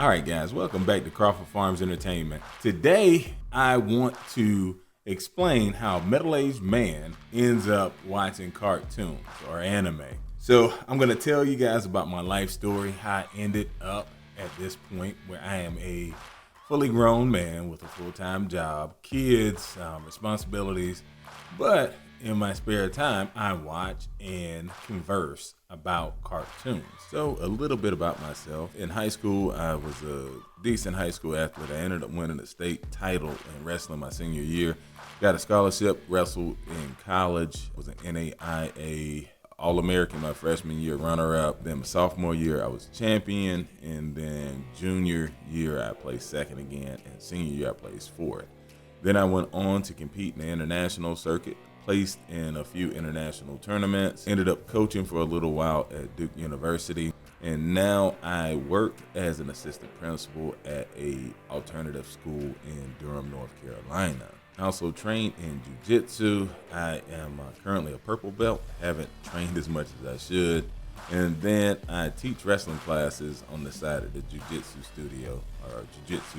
All right, guys, welcome back to Crawford Farms Entertainment. Today, I want to explain how a middle-aged man ends up watching cartoons or anime. So I'm going to tell you guys about my life story, how I ended up at this point where I am a fully grown man with a full-time job, kids, responsibilities, but in my spare time, I watch and converse about cartoons. So a little bit about myself. In high school, I was a decent high school athlete. I ended up winning a state title in wrestling my senior year. Got a scholarship, wrestled in college, was an NAIA All-American my freshman year, runner-up. Then my sophomore year, I was champion. And then junior year, I placed second again. And senior year, I placed fourth. Then I went on to compete in the international circuit, placed in a few international tournaments, ended up coaching for a little while at Duke University, and now I work as an assistant principal at a alternative school in Durham, North Carolina. I also train in jiu-jitsu. I am currently a purple belt, haven't trained as much as I should, and then I teach wrestling classes on the side of the jiu-jitsu studio, or jiu-jitsu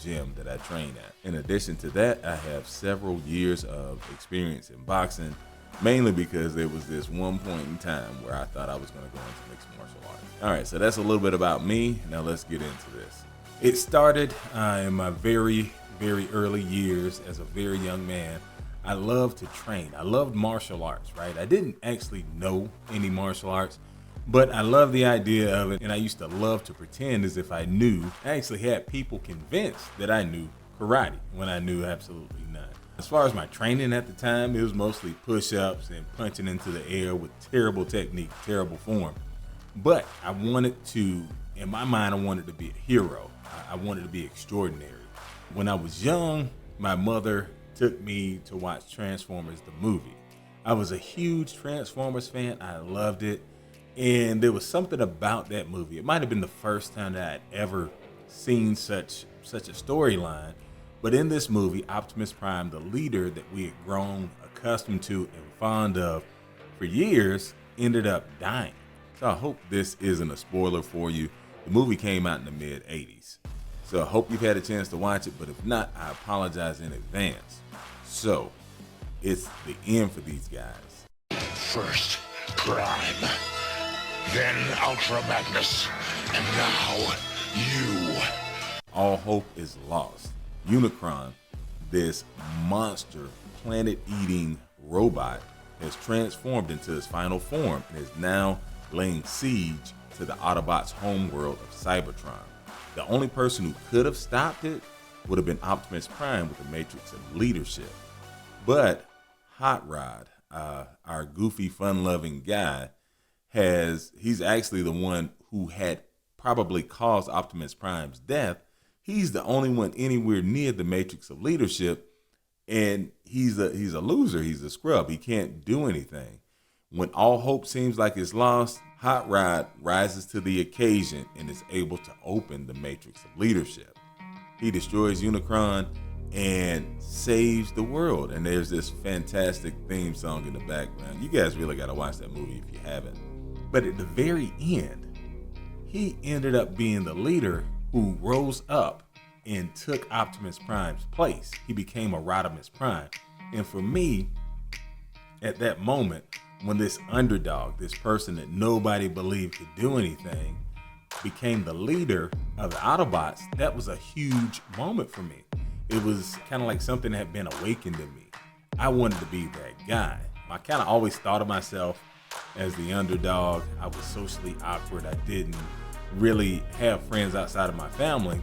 gym that I train at. In addition to that, I have several years of experience in boxing, mainly because there was this one point in time where I thought I was going to go into mixed martial arts. All right, so that's a little bit about me. Now let's get into this. It started in my very early years as a very young man. I loved to train. I loved martial arts, right? I didn't actually know any martial arts, but I love the idea of it, and I used to love to pretend as if I knew. I actually had people convinced that I knew karate when I knew absolutely none. As far as my training at the time, it was mostly push-ups and punching into the air with terrible technique, terrible form. But I wanted to, in my mind, I wanted to be a hero. I wanted to be extraordinary. When I was young, my mother took me to watch Transformers the movie. I was a huge Transformers fan. I loved it. And there was something about that movie. It might have been the first time that I'd ever seen such a storyline. But in this movie, Optimus Prime, the leader that we had grown accustomed to and fond of for years, ended up dying. So I hope this isn't a spoiler for you. The movie came out in the mid-'80s. So I hope you've had a chance to watch it, but if not, I apologize in advance. So it's the end for these guys. First, Prime. Then Ultra Magnus, and now you. All hope is lost. Unicron, this monster, planet-eating robot, has transformed into his final form and is now laying siege to the Autobots' homeworld of Cybertron. The only person who could have stopped it would have been Optimus Prime with the Matrix of Leadership. But Hot Rod, our goofy, fun-loving guy, he's actually the one who had probably caused Optimus Prime's death. He's the only one anywhere near the Matrix of Leadership, and he's a loser. He's a scrub. He can't do anything. When all hope seems like it's lost, Hot Rod rises to the occasion and is able to open the Matrix of Leadership. He destroys Unicron and saves the world. And there's this fantastic theme song in the background. You guys really got to watch that movie if you haven't. But at the very end, he ended up being the leader who rose up and took Optimus Prime's place. He became a Rodimus Prime. And for me, at that moment, when this underdog, this person that nobody believed could do anything, became the leader of the Autobots, that was a huge moment for me. It was kind of like something that had been awakened in me. I wanted to be that guy. I kind of always thought of myself as the underdog. I was socially awkward. I didn't really have friends outside of my family,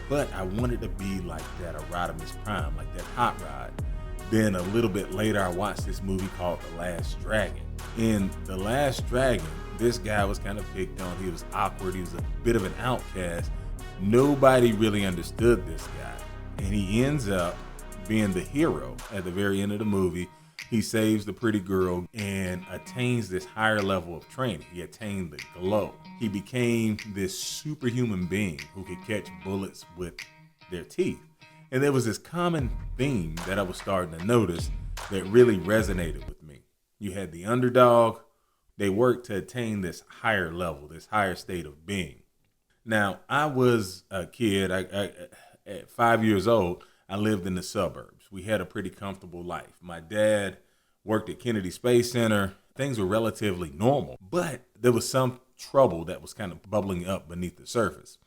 but I wanted to be like that, a Rodimus Prime, like that Hot Rod. Then a little bit later, I watched this movie called The Last Dragon. In The Last Dragon, this guy was kind of picked on. He was awkward. He was a bit of an outcast. Nobody really understood this guy. And he ends up being the hero at the very end of the movie. He saves the pretty girl and attains this higher level of training. He attained the glow. He became this superhuman being who could catch bullets with their teeth. And there was this common theme that I was starting to notice that really resonated with me. You had the underdog. They worked to attain this higher level, this higher state of being. Now, I was a kid. At 5 years old, I lived in the suburbs. We had a pretty comfortable life. My dad worked at Kennedy Space Center. Things were relatively normal, but there was some trouble that was kind of bubbling up beneath the surface.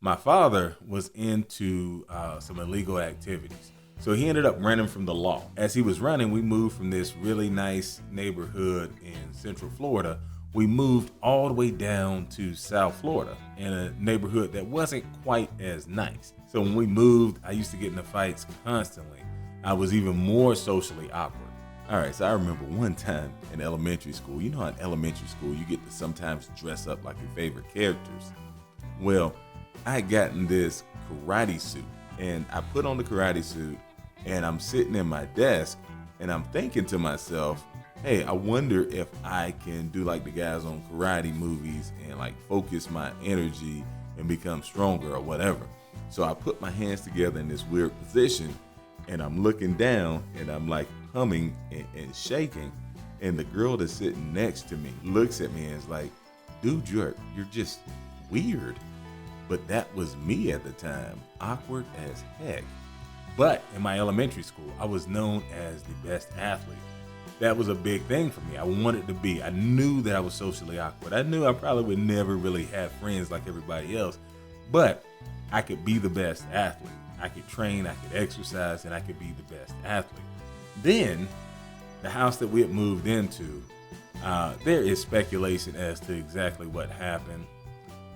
My father was into some illegal activities. So he ended up running from the law. As he was running, we moved from this really nice neighborhood in Central Florida. We moved all the way down to South Florida in a neighborhood that wasn't quite as nice. So when we moved, I used to get into fights constantly. I was even more socially awkward. All right, so I remember one time in elementary school, you know how in elementary school you get to sometimes dress up like your favorite characters. Well, I had gotten this karate suit, and I put on the karate suit, and I'm sitting in my desk, and I'm thinking to myself, hey, I wonder if I can do like the guys on karate movies and like focus my energy and become stronger or whatever. So I put my hands together in this weird position, and I'm looking down, and I'm like humming and shaking, and the girl that's sitting next to me looks at me and is like, dude, you're just weird. But that was me at the time, awkward as heck. But in my elementary school, I was known as the best athlete. That was a big thing for me. I wanted to be. I knew that I was socially awkward. I knew I probably would never really have friends like everybody else, but I could be the best athlete. I could train, I could exercise, and I could be the best athlete. Then, the house that we had moved into, there is speculation as to exactly what happened.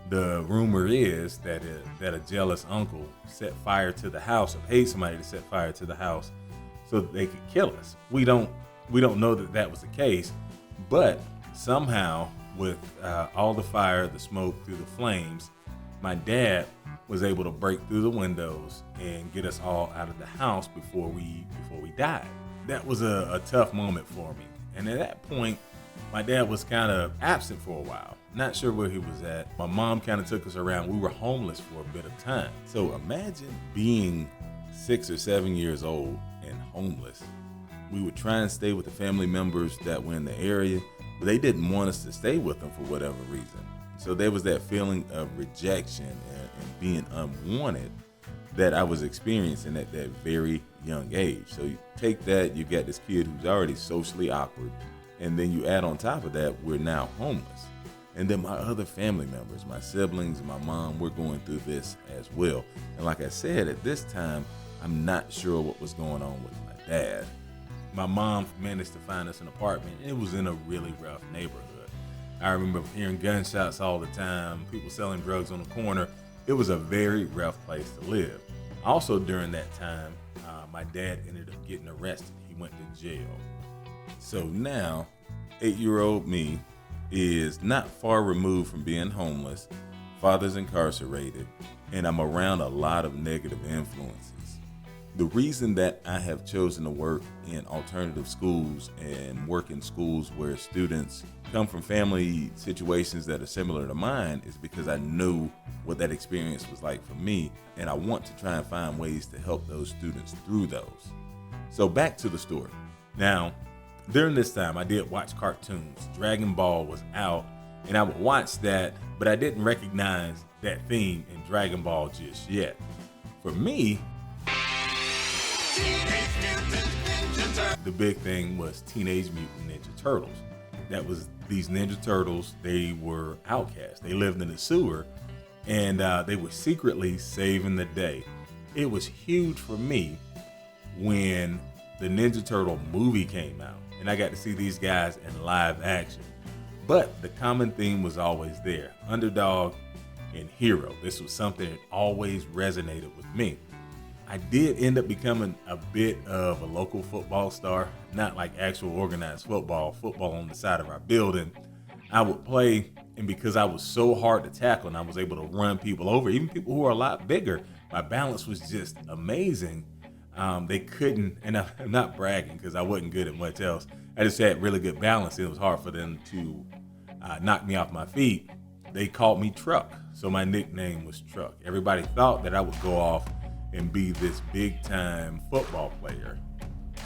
The rumor is that a jealous uncle set fire to the house, or paid somebody to set fire to the house so that they could kill us. We don't know that was the case, but somehow with all the fire, the smoke through the flames, my dad was able to break through the windows and get us all out of the house before we died. That was a tough moment for me. And at that point, my dad was kind of absent for a while. Not sure where he was at. My mom kind of took us around. We were homeless for a bit of time. So imagine being 6 or 7 years old and homeless. We would try and stay with the family members that were in the area, but they didn't want us to stay with them for whatever reason. So there was that feeling of rejection and being unwanted that I was experiencing at that very young age. So you take that, you got this kid who's already socially awkward, and then you add on top of that, we're now homeless. And then my other family members, my siblings and my mom, we're going through this as well. And like I said, at this time, I'm not sure what was going on with my dad. My mom managed to find us an apartment. It was in a really rough neighborhood. I remember hearing gunshots all the time, people selling drugs on the corner. It was a very rough place to live. Also during that time, my dad ended up getting arrested. He went to jail. So now, 8-year-old me is not far removed from being homeless, father's incarcerated, and I'm around a lot of negative influences. The reason that I have chosen to work in alternative schools and work in schools where students come from family situations that are similar to mine is because I knew what that experience was like for me, and I want to try and find ways to help those students through those. So back to the story. Now, during this time, I did watch cartoons. Dragon Ball was out, and I would watch that, but I didn't recognize that theme in Dragon Ball just yet. For me, the big thing was Teenage Mutant Ninja Turtles. That was these Ninja Turtles. They were outcasts. They lived in the sewer, and they were secretly saving the day. It was huge for me when the Ninja Turtle movie came out, and I got to see these guys in live action. But the common theme was always there: underdog and hero. This was something that always resonated with me. I did end up becoming a bit of a local football star, not like actual organized football on the side of our building. I would play, and because I was so hard to tackle and I was able to run people over, even people who are a lot bigger, my balance was just amazing. They couldn't, and I'm not bragging because I wasn't good at much else. I just had really good balance. It was hard for them to knock me off my feet. They called me Truck, so my nickname was Truck. Everybody thought that I would go off and be this big time football player.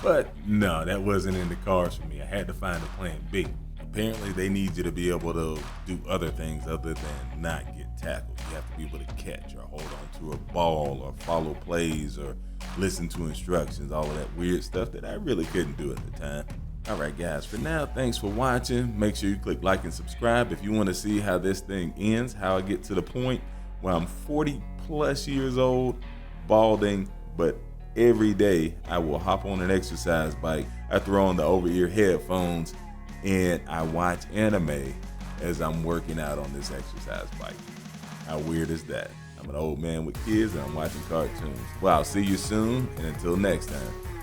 But no, that wasn't in the cards for me. I had to find a plan B. Apparently they need you to be able to do other things other than not get tackles. You have to be able to catch or hold on to a ball or follow plays or listen to instructions, all of that weird stuff that I really couldn't do at the time. All right, guys, for now, thanks for watching. Make sure you click like and subscribe if you want to see how this thing ends, how I get to the point where I'm 40 plus years old, balding, but every day I will hop on an exercise bike. I throw on the over-ear headphones and I watch anime as I'm working out on this exercise bike. How weird is that? I'm an old man with kids and I'm watching cartoons. Well, I'll see you soon, and until next time.